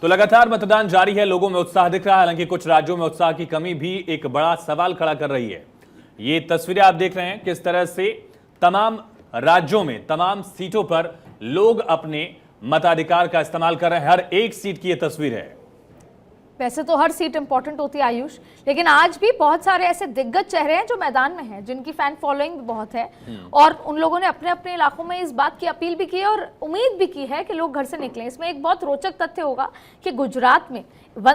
तो लगातार मतदान जारी है, लोगों में उत्साह दिख रहा है। हालांकि कुछ राज्यों में उत्साह की कमी भी एक बड़ा सवाल खड़ा कर रही है। ये तस्वीरें आप देख रहे हैं किस तरह से तमाम राज्यों में तमाम सीटों पर लोग अपने मताधिकार का इस्तेमाल कर रहे हैं। हर एक सीट की ये तस्वीर है। वैसे तो हर सीट इंपॉर्टेंट होती है आयुष, लेकिन आज भी बहुत सारे ऐसे दिग्गज चेहरे हैं जो मैदान में हैं, जिनकी फैन फॉलोइंग भी बहुत है और उन लोगों ने अपने अपने इलाकों में इस बात की अपील भी की है और उम्मीद भी की है कि लोग घर से निकलें। इसमें एक बहुत रोचक तथ्य होगा कि गुजरात में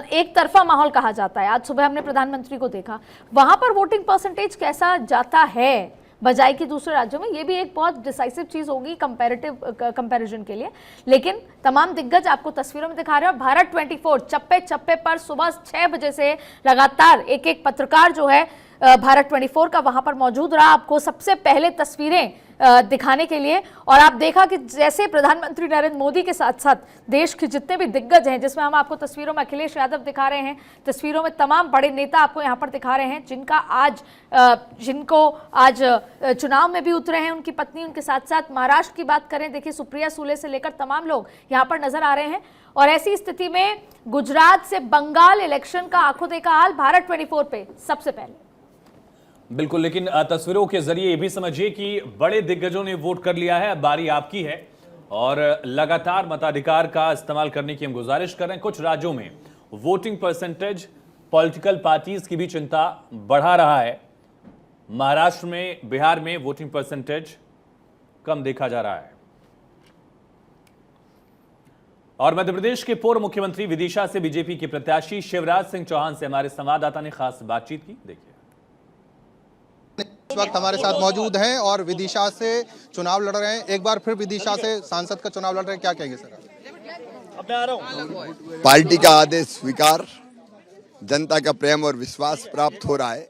एक तरफा माहौल कहा जाता है। आज सुबह हमने प्रधानमंत्री को देखा, वहां पर वोटिंग परसेंटेज कैसा जाता है बजाय कि दूसरे राज्यों में। ये भी एक बहुत डिसाइसिव चीज होगी कंपैरिजन के लिए। लेकिन तमाम दिग्गज आपको तस्वीरों में दिखा रहे हैं। भारत 24 चप्पे चप्पे पर सुबह 6 बजे से लगातार एक एक पत्रकार जो है भारत 24 का वहां पर मौजूद रहा, आपको सबसे पहले तस्वीरें दिखाने के लिए। और आप देखा कि जैसे प्रधानमंत्री नरेंद्र मोदी के साथ साथ देश के जितने भी दिग्गज हैं, जिसमें हम आपको तस्वीरों में अखिलेश यादव दिखा रहे हैं, तस्वीरों में तमाम बड़े नेता आपको यहाँ पर दिखा रहे हैं, जिनको आज चुनाव में भी उतरे हैं, उनकी पत्नी उनके साथ साथ। महाराष्ट्र की बात करें, देखिए सुप्रिया सुले से लेकर तमाम लोग यहाँ पर नजर आ रहे हैं। और ऐसी स्थिति में गुजरात से बंगाल इलेक्शन का आंखों देखा हाल भारत 24 पे सबसे पहले। बिल्कुल, लेकिन तस्वीरों के जरिए ये भी समझिए कि बड़े दिग्गजों ने वोट कर लिया है, बारी आपकी है और लगातार मताधिकार का इस्तेमाल करने की हम गुजारिश कर रहे हैं। कुछ राज्यों में वोटिंग परसेंटेज पॉलिटिकल पार्टीज की भी चिंता बढ़ा रहा है। महाराष्ट्र में, बिहार में वोटिंग परसेंटेज कम देखा जा रहा है। और मध्य प्रदेश के पूर्व मुख्यमंत्री विदिशा से बीजेपी के प्रत्याशी शिवराज सिंह चौहान से हमारे संवाददाता ने खास बातचीत की। देखिए, इस वक्त हमारे साथ मौजूद हैं और विदिशा से चुनाव लड़ रहे हैं। एक बार फिर विदिशा से सांसद का चुनाव लड़ रहे हैं, क्या कहेंगे सर? पार्टी का आदेश स्वीकार, जनता का प्रेम और विश्वास प्राप्त हो रहा है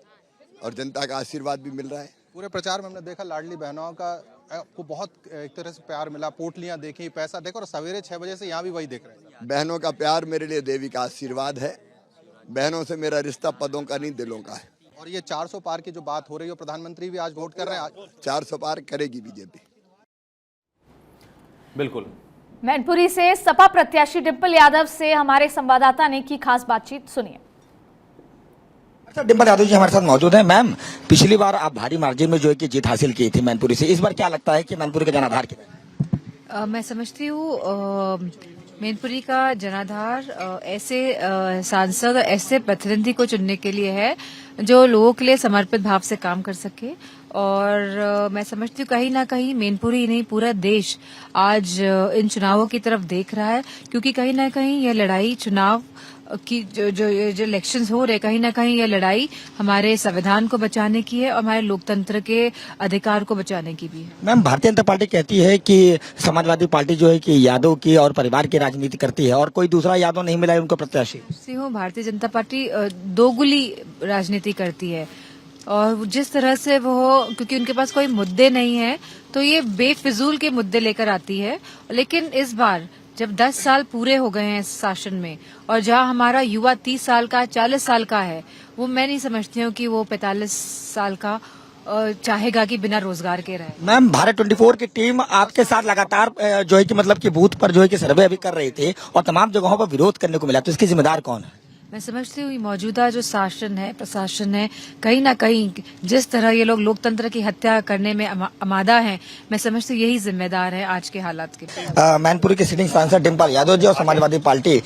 और जनता का आशीर्वाद भी मिल रहा है। पूरे प्रचार में हमने देखा लाडली बहनों का आपको बहुत एक तरह से प्यार मिला, पोटलियां देखी, पैसा देखा और सवेरे 6 बजे से यहाँ भी वही देख रहे हैं। बहनों का प्यार मेरे लिए देवी का आशीर्वाद है। बहनों से मेरा रिश्ता पदों का नहीं, दिलों का है। और ये 400 पार की जो बात हो रही है, प्रधानमंत्री भी आज वोट कर रहे हैं। 400 पार करेगी बीजेपी। बिल्कुल। मैनपुरी से सपा प्रत्याशी डिंपल यादव से हमारे संवाददाता ने की खास बातचीत, सुनिए। डिंपल यादव जी हमारे साथ मौजूद हैं। मैम, पिछली बार आप भारी मार्जिन में जो है कि जीत हासिल की थी मैनपुरी से, इस बार क्या लगता है कि मैनपुरी का जनाधार क्या? मैं समझती हूँ मैनपुरी का जनाधार ऐसे सांसद, ऐसे प्रतिनिधि को चुनने के लिए है जो लोगों के लिए समर्पित भाव से काम कर सके। और मैं समझती हूँ कहीं ना कहीं मैनपुरी नहीं, पूरा देश आज इन चुनावों की तरफ देख रहा है, क्योंकि कहीं ना कहीं यह लड़ाई चुनाव की जो इलेक्शंस हो रहे, कहीं ना कहीं यह लड़ाई हमारे संविधान को बचाने की है और हमारे लोकतंत्र के अधिकार को बचाने की भी है। मैम, भारतीय जनता पार्टी कहती है कि समाजवादी पार्टी जो है कि यादव की और परिवार की राजनीति करती है और कोई दूसरा यादव नहीं मिला है उनको प्रत्याशी। भारतीय जनता पार्टी दोगुली राजनीति करती है और जिस तरह से वो, क्योंकि उनके पास कोई मुद्दे नहीं है तो ये बेफिजूल के मुद्दे लेकर आती है। लेकिन इस बार जब 10 साल पूरे हो गए हैं इस शासन में और जहां हमारा युवा 30 साल का, 40 साल का है, वो मैं नहीं समझती हूँ कि वो 45 साल का चाहेगा कि बिना रोजगार के रहे। मैम, भारत 24 की टीम आपके साथ लगातार जो है कि मतलब कि बूथ पर जो है कि सर्वे अभी कर रही थी और तमाम जगहों पर विरोध करने को मिला, तो इसकी जिम्मेदार कौन है? मैं समझती हूँ मौजूदा जो शासन है, प्रशासन है, कहीं ना कहीं जिस तरह ये लोग लोकतंत्र की हत्या करने में आमादा हैं, मैं समझती हूँ यही जिम्मेदार है आज के हालात के। मैनपुरी के सिटिंग सांसद डिंपल यादव जी और समाजवादी पार्टी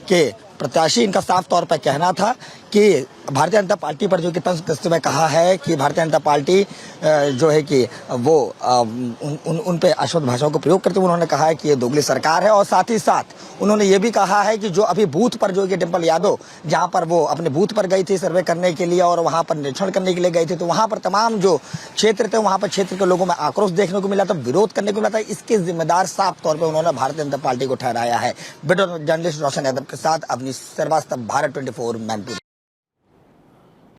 के प्रत्याशी, इनका साफ तौर पर कहना था कि भारतीय जनता पार्टी पर जो कि तंज कसते में कहा है कि भारतीय जनता पार्टी जो है कि वो उन पे अशुद्ध भाषाओं को प्रयोग करते हुए उन्होंने कहा है कि ये दोगली सरकार है। और साथ ही साथ उन्होंने ये भी कहा है कि जो अभी बूथ पर जो कि डिंपल यादव जहां पर वो अपने बूथ पर गई थी सर्वे करने के लिए और वहां पर निरीक्षण करने के लिए गई थी, तो वहां पर तमाम जो क्षेत्र थे वहां पर क्षेत्र के लोगों में आक्रोश देखने को मिला था, विरोध करने को मिला था। इसके जिम्मेदार साफ तौर पर उन्होंने भारतीय जनता पार्टी को ठहराया है। वीडियो जर्नलिस्ट रोशन यादव के साथ अवनीश श्रीवास्तव, भारत 24 मैनपुरी।